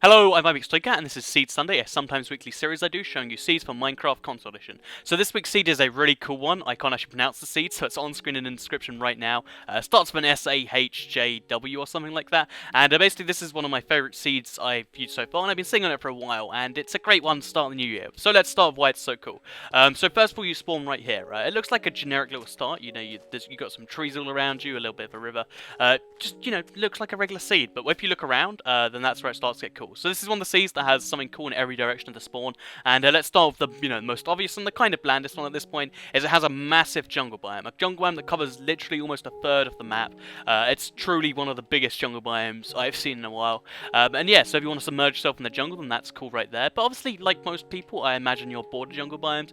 Hello, I'm sahjytdr, and this is Seed Sunday, a sometimes weekly series I do showing you seeds for Minecraft Console Edition. So this week's seed is a really cool one. I can't actually pronounce the seed, so it's on screen in the description right now. Starts with an sahjytdr or something like that, and basically this is one of my favourite seeds I've used so far, and I've been sitting on it for a while, and it's a great one to start the new year. So let's start with why it's so cool. So first of all, you spawn right here. It looks like a generic little start. You know, you got some trees all around you, a little bit of a river. Just, looks like a regular seed, but if you look around, then that's where it starts to get cool. So this is one of the seeds that has something cool in every direction of the spawn, and let's start with the most obvious and the kind of blandest one at this point. Is it has a massive jungle biome, a jungle biome that covers literally almost a third of the map. It's truly one of the biggest jungle biomes I've seen in a while. And yeah, so if you want to submerge yourself in the jungle, then that's cool right there. But obviously, like most people, I imagine you're bored of jungle biomes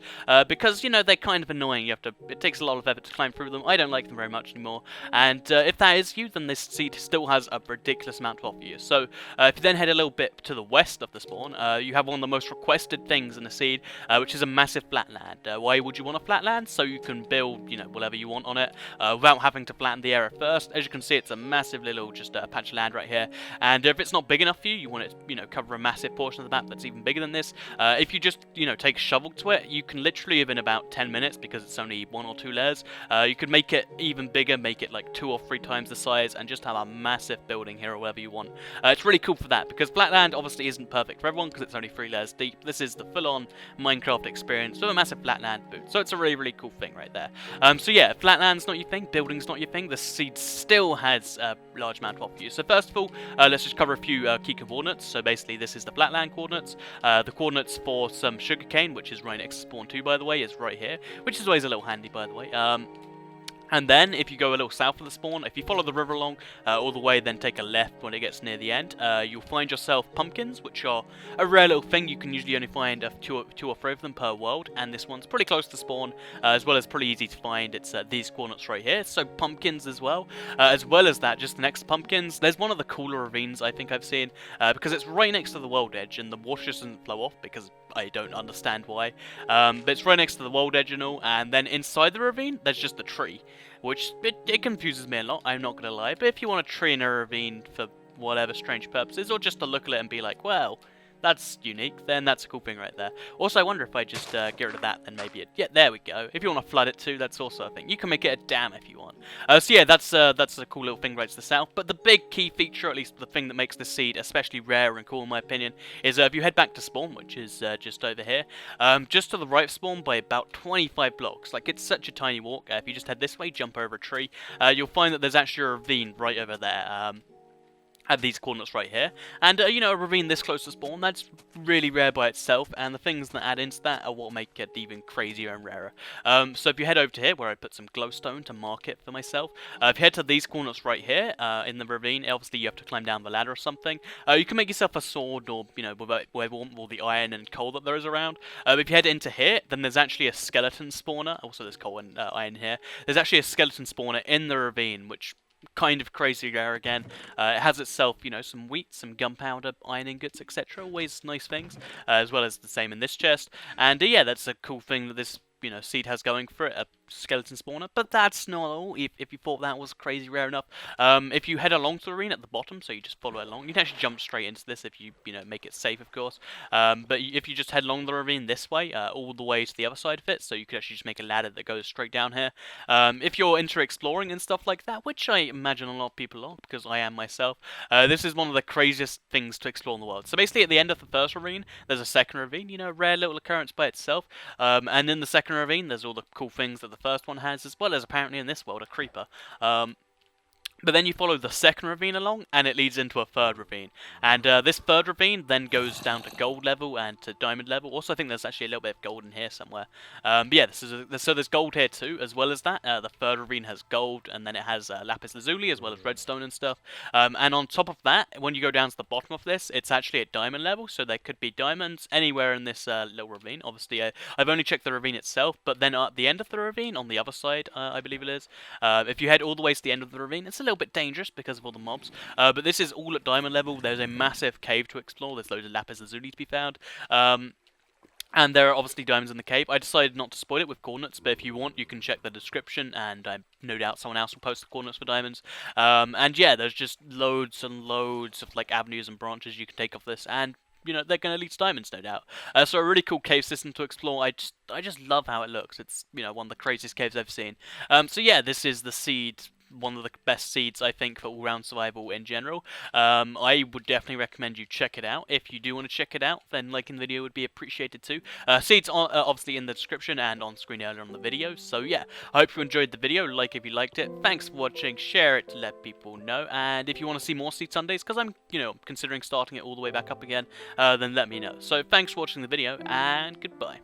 because they're kind of annoying. It takes a lot of effort to climb through them. I don't like them very much anymore. And if that is you, then this seed still has a ridiculous amount to offer you. So if you then head a little bit to the west of the spawn, you have one of the most requested things in the seed, which is a massive flatland. Why would you want a flatland? So you can build, whatever you want on it, without having to flatten the area first. As you can see, it's a massive little patch of land right here. And if it's not big enough for you, you want it to, cover a massive portion of the map that's even bigger than this. If you just, take a shovel to it, you can literally, within about 10 minutes, because it's only 1 or 2 layers, you could make it even bigger, make it like 2 or 3 times the size, and just have a massive building here or whatever you want. It's really cool for that, because flatland obviously isn't perfect for everyone, because it's only 3 layers deep. This is the full-on Minecraft experience with a massive flatland boot. So it's a really, really cool thing right there. So yeah, flatland's not your thing, building's not your thing, the seed still has a large amount to offer you. So first of all, let's just cover a few key coordinates. So basically this is the flatland coordinates. The coordinates for some sugarcane, which is right next to spawn 2 by the way, is right here, which is always a little handy by the way. And then, if you go a little south of the spawn, if you follow the river along all the way, then take a left when it gets near the end, you'll find yourself pumpkins, which are a rare little thing. You can usually only find 2 or 3 of them per world, and this one's pretty close to spawn, as well as pretty easy to find. It's these coordinates right here, so pumpkins as well. As well as that, just next to pumpkins, there's one of the cooler ravines I think I've seen, because it's right next to the world edge, and the water just doesn't flow off, because I don't understand why. But it's right next to the world edge and all, and then inside the ravine, there's just a tree. Which, it confuses me a lot, I'm not going to lie, but if you want a tree in a ravine for whatever strange purposes, or just to look at it and be like, well, that's unique, then that's a cool thing right there. Also, I wonder if I just get rid of that, then maybe yeah, there we go. If you want to flood it too, that's also a thing. You can make it a dam if you want. So yeah, that's a cool little thing right to the south. But the big key feature, at least the thing that makes this seed especially rare and cool in my opinion, is if you head back to spawn, which is just over here, just to the right of spawn by about 25 blocks. Like, it's such a tiny walk. If you just head this way, jump over a tree, you'll find that there's actually a ravine right over there. Have these coordinates right here, and a ravine this close to spawn, that's really rare by itself, and the things that add into that are what make it even crazier and rarer. So if you head over to here, where I put some glowstone to mark it for myself, if you head to these coordinates right here, in the ravine, obviously you have to climb down the ladder or something, you can make yourself a sword, or, with all the iron and coal that there is around. If you head into here, then there's actually a skeleton spawner, also there's coal and iron here, there's actually a skeleton spawner in the ravine, which kind of crazy rare again. It has itself, some wheat, some gunpowder, iron ingots, etc. Always nice things, as well as the same in this chest. And yeah, that's a cool thing that this seed has going for it, a skeleton spawner, but that's not all, if you thought that was crazy rare enough. If you head along to the arena at the bottom, so you just follow it along, you can actually jump straight into this if you, make it safe, of course, but if you just head along the ravine this way, all the way to the other side of it, so you could actually just make a ladder that goes straight down here. If you're into exploring and stuff like that, which I imagine a lot of people are, because I am myself, this is one of the craziest things to explore in the world. So basically, at the end of the first ravine, there's a second ravine, a rare little occurrence by itself, and in the second ravine, there's all the cool things that the first one has, as well as apparently in this world a creeper. But then you follow the second ravine along, and it leads into a third ravine. And this third ravine then goes down to gold level and to diamond level. Also, I think there's actually a little bit of gold in here somewhere. But yeah, so there's gold here too, as well as that. The third ravine has gold, and then it has lapis lazuli, as well as redstone and stuff. And on top of that, when you go down to the bottom of this, it's actually at diamond level, so there could be diamonds anywhere in this little ravine. Obviously, I've only checked the ravine itself, but then at the end of the ravine, on the other side, I believe it is, if you head all the way to the end of the ravine, it's a little bit dangerous because of all the mobs, but this is all at diamond level. There's a massive cave to explore. There's loads of lapis lazuli to be found. And there are obviously diamonds in the cave. I decided not to spoil it with coordinates, but if you want, you can check the description, and no doubt someone else will post the coordinates for diamonds. And yeah, there's just loads and loads of like avenues and branches you can take off this, and you know they're going to lead to diamonds, no doubt. So a really cool cave system to explore. I just love how it looks. It's one of the craziest caves I've seen. So yeah, this is the seed. One of the best seeds, I think, for all-round survival in general. I would definitely recommend you check it out. If you do want to check it out, then liking the video would be appreciated too. Seeds are obviously in the description and on screen earlier on the video. So yeah, I hope you enjoyed the video. Like if you liked it. Thanks for watching. Share it to let people know. And if you want to see more Seed Sundays, because I'm considering starting it all the way back up again, then let me know. So thanks for watching the video, and goodbye.